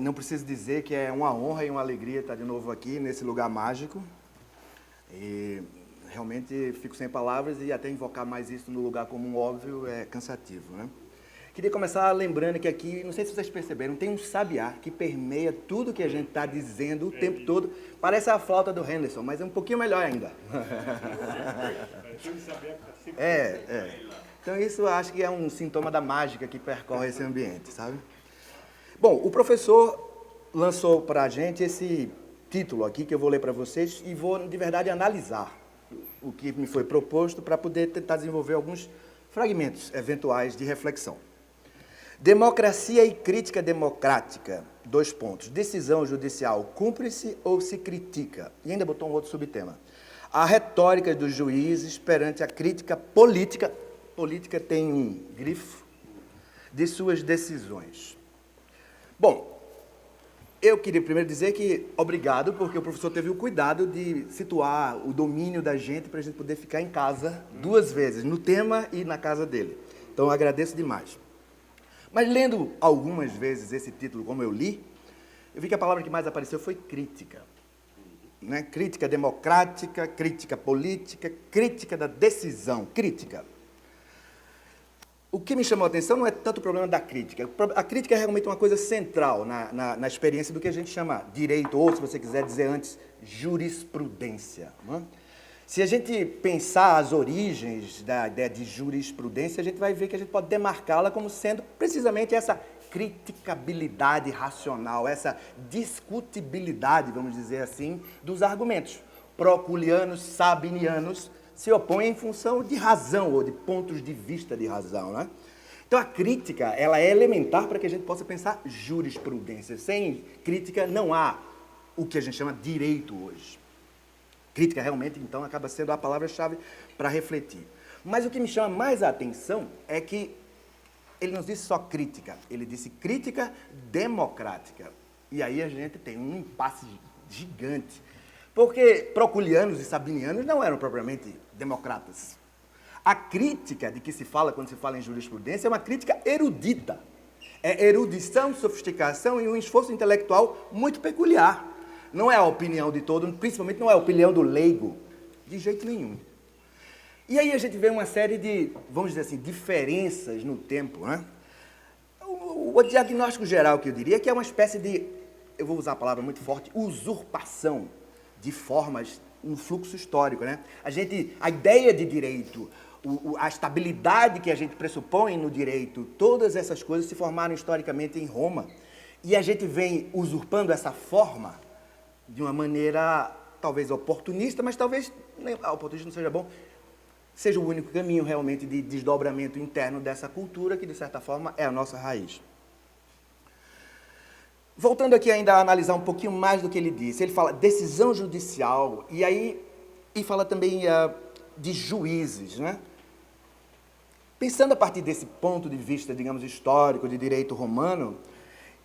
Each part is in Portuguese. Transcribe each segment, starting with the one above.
Não preciso dizer que é uma honra e uma alegria estar de novo aqui nesse lugar mágico. E realmente fico sem palavras e até invocar mais isso no lugar comum óbvio é cansativo, né? Queria começar lembrando que aqui, não sei se vocês perceberam, tem um sabiá que permeia tudo que a gente está dizendo o tempo todo. Parece a flauta do Henderson, mas é um pouquinho melhor ainda. Então isso eu acho que é um sintoma da mágica que percorre esse ambiente, sabe? Bom, o professor lançou para a gente esse título aqui, que eu vou ler para vocês, e vou, de verdade, analisar o que me foi proposto para poder tentar desenvolver alguns fragmentos eventuais de reflexão. Democracia e crítica democrática, 2 pontos. Decisão judicial, cumpre-se ou se critica? E ainda botou um outro subtema. A retórica dos juízes perante a crítica política, política tem um grifo, de suas decisões. Bom, eu queria primeiro dizer que obrigado, porque o professor teve o cuidado de situar o domínio da gente para a gente poder ficar em casa 2 vezes, no tema e na casa dele. Então, eu agradeço demais. Mas lendo algumas vezes esse título, como eu li, eu vi que a palavra que mais apareceu foi crítica. Né? Crítica democrática, crítica política, crítica da decisão, crítica. O que me chamou a atenção não é tanto o problema da crítica. A crítica é realmente uma coisa central na experiência do que a gente chama direito, ou, se você quiser dizer antes, jurisprudência. Não é? Se a gente pensar as origens da ideia de jurisprudência, a gente vai ver que a gente pode demarcá-la como sendo precisamente essa criticabilidade racional, essa discutibilidade, vamos dizer assim, dos argumentos. Proculianos, sabinianos se opõem em função de razão ou de pontos de vista de razão, né? Então a crítica, ela é elementar para que a gente possa pensar jurisprudência. Sem crítica não há o que a gente chama direito hoje. Crítica realmente, então, acaba sendo a palavra-chave para refletir. Mas o que me chama mais a atenção é que ele não disse só crítica, ele disse crítica democrática. E aí a gente tem um impasse gigante. Porque proculianos e sabinianos não eram propriamente democratas. A crítica de que se fala quando se fala em jurisprudência é uma crítica erudita. É erudição, sofisticação e um esforço intelectual muito peculiar. Não é a opinião de todo, principalmente não é a opinião do leigo, de jeito nenhum. E aí a gente vê uma série de, vamos dizer assim, diferenças no tempo, né? O diagnóstico geral que eu diria que é uma espécie de, eu vou usar a palavra muito forte, usurpação de formas no fluxo histórico, né? A ideia de direito, a estabilidade que a gente pressupõe no direito, todas essas coisas se formaram historicamente em Roma. E a gente vem usurpando essa forma de uma maneira talvez oportunista, mas talvez a oportunismo não seja bom, seja o único caminho realmente de desdobramento interno dessa cultura que, de certa forma, é a nossa raiz. Voltando aqui ainda a analisar um pouquinho mais do que ele disse, ele fala decisão judicial, e fala também de juízes, né? Pensando a partir desse ponto de vista, digamos, histórico, de direito romano,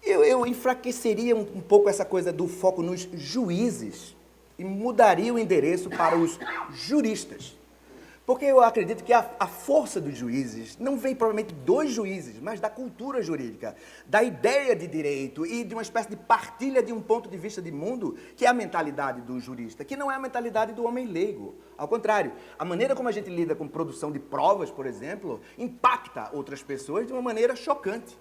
eu enfraqueceria um pouco essa coisa do foco nos juízes e mudaria o endereço para os juristas. Porque eu acredito que a força dos juízes não vem provavelmente dos juízes, mas da cultura jurídica, da ideia de direito e de uma espécie de partilha de um ponto de vista de mundo, que é a mentalidade do jurista, que não é a mentalidade do homem leigo. Ao contrário, a maneira como a gente lida com produção de provas, por exemplo, impacta outras pessoas de uma maneira chocante.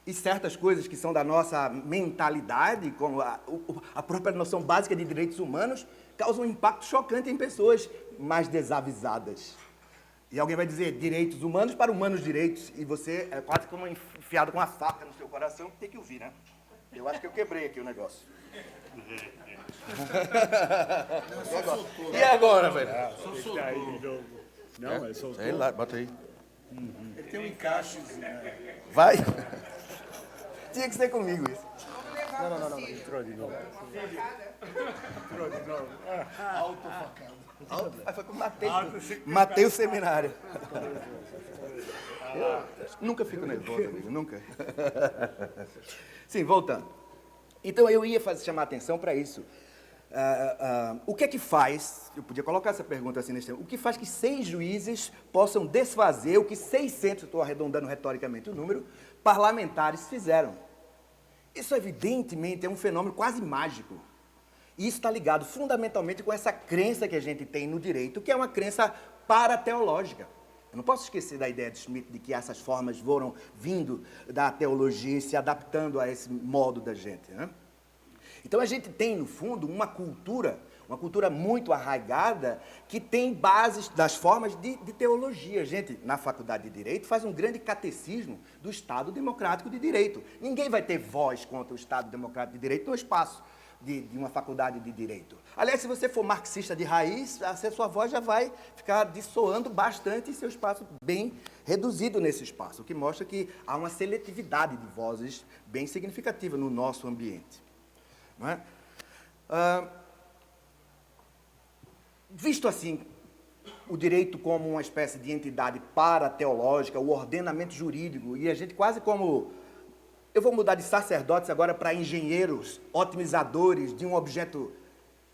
E certas coisas que são da nossa mentalidade, como a própria noção básica de direitos humanos, causam um impacto chocante em pessoas mais desavisadas. E alguém vai dizer direitos humanos para humanos direitos, e você é quase como enfiado com uma faca no seu coração, que tem que ouvir, né? Eu acho que eu quebrei aqui o negócio. E agora, velho? Não, é soltou. Sei lá, bota aí. Ele tem um encaixezinho. Vai? Tinha que ser comigo isso. Não. Entrou de novo. Entrou de novo. Aí foi que eu matei o seminário. Eu nunca fico nervoso, amigo, nunca. Sim, voltando. Então, eu ia chamar a atenção para isso. O que é que faz, eu podia colocar essa pergunta assim nesse tempo, o que faz que 6 juízes possam desfazer o que 600, estou arredondando retoricamente o número, parlamentares fizeram? Isso Isso, evidentemente, é um fenômeno quase mágico. E isso está ligado fundamentalmente com essa crença que a gente tem no direito, que é uma crença parateológica. Eu não posso esquecer da ideia de Schmitt de que essas formas foram vindo da teologia e se adaptando a esse modo da gente, né? Então a gente tem, no fundo, uma cultura muito arraigada que tem bases das formas de teologia. A gente, na Faculdade de Direito, faz um grande catecismo do Estado Democrático de Direito. Ninguém vai ter voz contra o Estado Democrático de Direito no espaço de uma faculdade de Direito. Aliás, se você for marxista de raiz, a sua voz já vai ficar dissoando bastante e seu espaço bem reduzido nesse espaço, o que mostra que há uma seletividade de vozes bem significativa no nosso ambiente. Não é? Visto assim, o direito como uma espécie de entidade parateológica, o ordenamento jurídico, e a gente quase como... Eu vou mudar de sacerdotes agora para engenheiros, otimizadores de um objeto,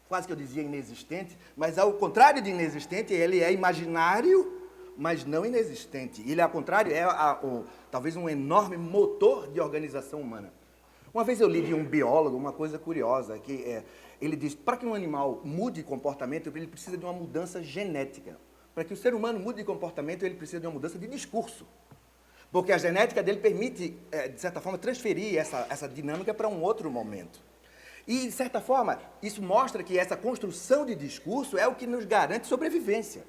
quase que eu dizia inexistente, mas ao contrário de inexistente, ele é imaginário, mas não inexistente. Ele, ao contrário, é talvez um enorme motor de organização humana. Uma vez eu li de um biólogo uma coisa curiosa, que ele diz, para que um animal mude de comportamento, ele precisa de uma mudança genética. Para que o ser humano mude de comportamento, ele precisa de uma mudança de discurso. Porque a genética dele permite, de certa forma, transferir essa dinâmica para um outro momento. E, de certa forma, isso mostra que essa construção de discurso é o que nos garante sobrevivência.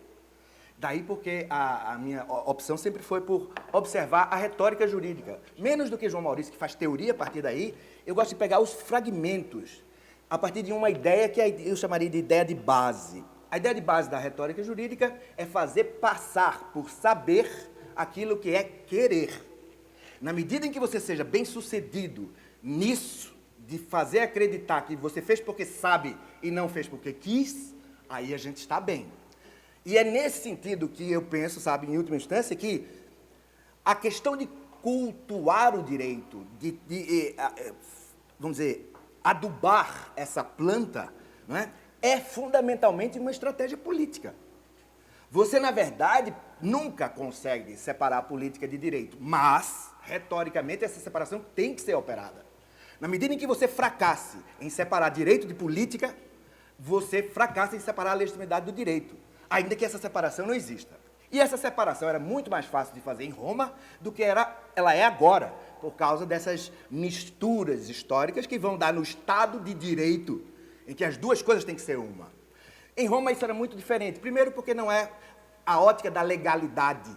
Daí porque a minha opção sempre foi por observar a retórica jurídica. Menos do que João Maurício, que faz teoria a partir daí, eu gosto de pegar os fragmentos, a partir de uma ideia que eu chamaria de ideia de base. A ideia de base da retórica jurídica é fazer passar por saber aquilo que é querer. Na medida em que você seja bem-sucedido nisso, de fazer acreditar que você fez porque sabe e não fez porque quis, aí a gente está bem. E é nesse sentido que eu penso, sabe, em última instância, que a questão de cultuar o direito, vamos dizer, adubar essa planta, não é? É fundamentalmente uma estratégia política. Você, na verdade, nunca consegue separar a política de direito, mas, retoricamente, essa separação tem que ser operada. Na medida em que você fracasse em separar direito de política, você fracassa em separar a legitimidade do direito, ainda que essa separação não exista. E essa separação era muito mais fácil de fazer em Roma do que ela é agora, por causa dessas misturas históricas que vão dar no Estado de Direito, em que as duas coisas têm que ser uma. Em Roma isso era muito diferente. Primeiro porque não é a ótica da legalidade,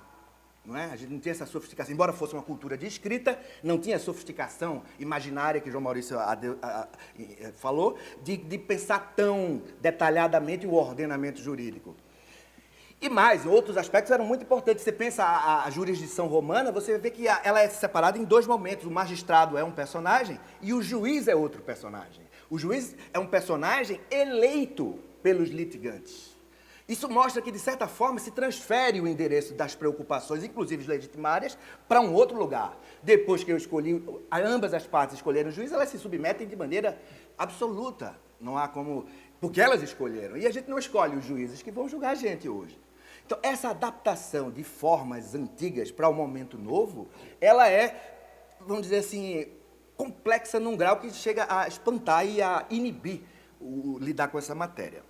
não é? A gente não tinha essa sofisticação, embora fosse uma cultura de escrita, não tinha a sofisticação imaginária que João Maurício falou, de pensar tão detalhadamente o ordenamento jurídico. E mais, outros aspectos eram muito importantes. Você pensa a jurisdição romana, você vê que ela é separada em dois momentos. O magistrado é um personagem e o juiz é outro personagem. O juiz é um personagem eleito pelos litigantes. Isso mostra que, de certa forma, se transfere o endereço das preocupações, inclusive legitimárias, para um outro lugar. Depois que eu escolhi, ambas as partes escolheram o juiz, elas se submetem de maneira absoluta. Não há como... Porque elas escolheram. E a gente não escolhe os juízes que vão julgar a gente hoje. Então, essa adaptação de formas antigas para o momento novo, ela é, vamos dizer assim, complexa num grau que chega a espantar e a inibir lidar com essa matéria.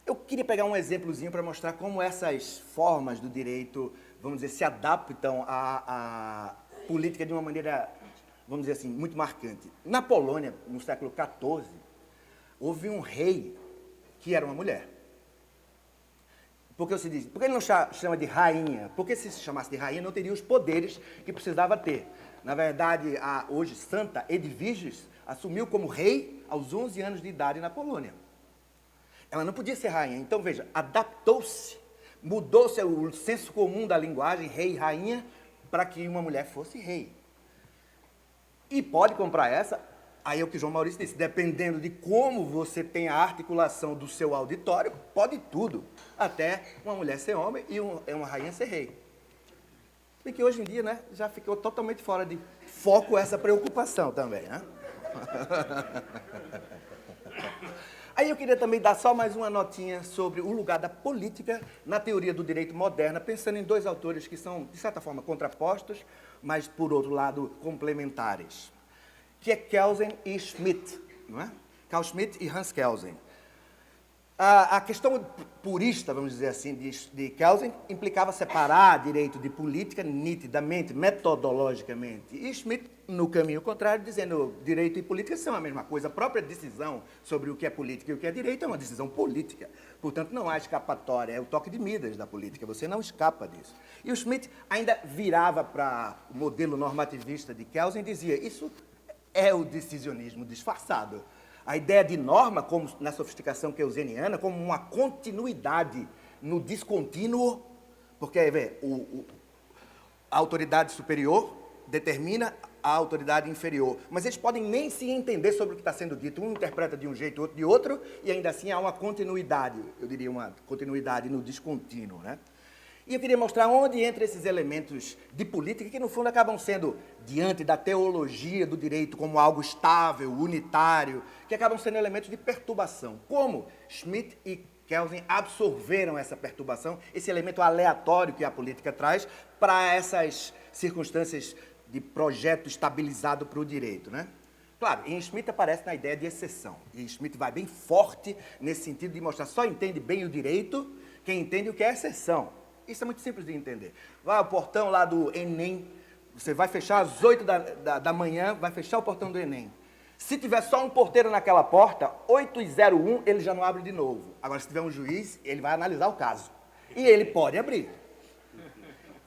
Eu queria pegar um exemplozinho para mostrar como essas formas do direito, vamos dizer, se adaptam à política de uma maneira, vamos dizer assim, muito marcante. Na Polônia, no século XIV, houve um rei que era uma mulher. Por que ele não chama de rainha? Porque se chamasse de rainha, não teria os poderes que precisava ter. Na verdade, a hoje Santa Edviges assumiu como rei aos 11 anos de idade na Polônia. Ela não podia ser rainha. Então, veja, adaptou-se, mudou-se o senso comum da linguagem, rei e rainha, para que uma mulher fosse rei. E pode comprar essa, aí é o que João Maurício disse, dependendo de como você tem a articulação do seu auditório, pode tudo, até uma mulher ser homem e uma rainha ser rei. Porque hoje em dia, né, já ficou totalmente fora de foco essa preocupação também, né? Aí eu queria também dar só mais uma notinha sobre o lugar da política na teoria do direito moderna, pensando em dois autores que são, de certa forma, contrapostos, mas, por outro lado, complementares, que é Kelsen e Schmitt, não é? Carl Schmitt e Hans Kelsen. A questão purista, vamos dizer assim, de Kelsen implicava separar direito de política nitidamente, metodologicamente. E Schmitt, no caminho contrário, dizendo que direito e política são a mesma coisa. A própria decisão sobre o que é política e o que é direito é uma decisão política. Portanto, não há escapatória, é o toque de Midas da política, você não escapa disso. E o Schmitt ainda virava para o modelo normativista de Kelsen e dizia, isso é o decisionismo disfarçado. A ideia de norma, como na sofisticação keuseniana, como uma continuidade no descontínuo, porque a autoridade superior determina a autoridade inferior, mas eles podem nem se entender sobre o que está sendo dito, um interpreta de um jeito, outro de outro, e ainda assim há uma continuidade, eu diria uma continuidade no descontínuo, né? E eu queria mostrar onde entra esses elementos de política que, no fundo, acabam sendo, diante da teologia do direito como algo estável, unitário, que acabam sendo elementos de perturbação. Como Schmitt e Kelsen absorveram essa perturbação, esse elemento aleatório que a política traz para essas circunstâncias de projeto estabilizado para o direito, né? Claro, em Schmitt aparece na ideia de exceção. E Schmitt vai bem forte nesse sentido de mostrar só entende bem o direito quem entende o que é exceção. Isso é muito simples de entender. Vai ao portão lá do Enem, você vai fechar às 8 da manhã, vai fechar o portão do Enem. Se tiver só um porteiro naquela porta, 8h01, ele já não abre de novo. Agora, se tiver um juiz, ele vai analisar o caso. E ele pode abrir.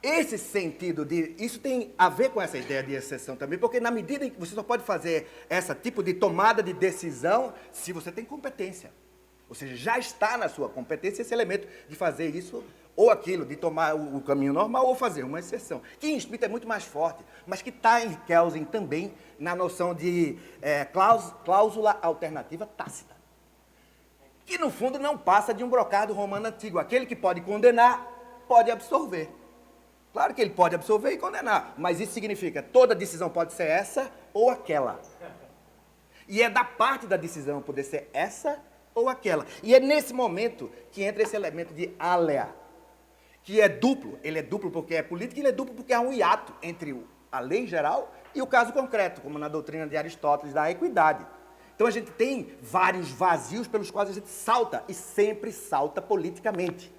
Esse sentido isso tem a ver com essa ideia de exceção também, porque na medida em que você só pode fazer esse tipo de tomada de decisão se você tem competência. Ou seja, já está na sua competência esse elemento de fazer isso ou aquilo, de tomar o caminho normal ou fazer uma exceção. Que em Schmitt é muito mais forte, mas que está em Kelsen também na noção de cláusula alternativa tácita. Que, no fundo, não passa de um brocado romano antigo. Aquele que pode condenar, pode absolver. Claro que ele pode absolver e condenar, mas isso significa que toda decisão pode ser essa ou aquela. E é da parte da decisão poder ser essa ou aquela. E é nesse momento que entra esse elemento de alea, que é duplo. Ele é duplo porque é político e ele é duplo porque há um hiato entre a lei geral e o caso concreto, como na doutrina de Aristóteles da equidade. Então a gente tem vários vazios pelos quais a gente salta, e sempre salta politicamente.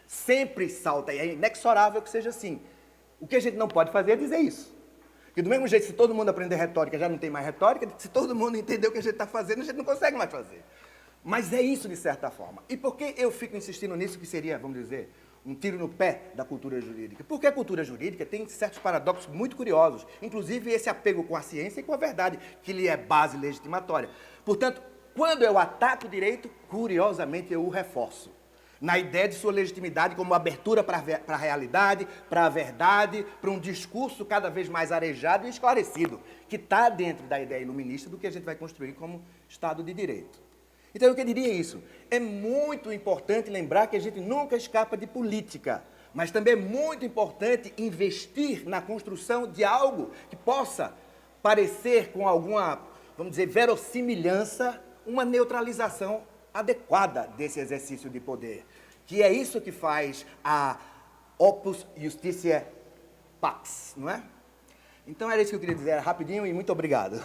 Sempre salta, e é inexorável que seja assim. O que a gente não pode fazer é dizer isso. Porque do mesmo jeito, se todo mundo aprender retórica, já não tem mais retórica, se todo mundo entender o que a gente está fazendo, a gente não consegue mais fazer. Mas é isso de certa forma. E por que eu fico insistindo nisso, que seria, vamos dizer, um tiro no pé da cultura jurídica? Porque a cultura jurídica tem certos paradoxos muito curiosos, inclusive esse apego com a ciência e com a verdade, que lhe é base legitimatória. Portanto, quando eu ataco o direito, curiosamente eu o reforço. Na ideia de sua legitimidade como abertura para a realidade, para a verdade, para um discurso cada vez mais arejado e esclarecido, que está dentro da ideia iluminista do que a gente vai construir como Estado de Direito. Então, eu que diria isso. É muito importante lembrar que a gente nunca escapa de política, mas também é muito importante investir na construção de algo que possa parecer com alguma, vamos dizer, verossimilhança, uma neutralização adequada desse exercício de poder. Que é isso que faz a Opus Justitiae Pax, não é? Então, era isso que eu queria dizer rapidinho e muito obrigado.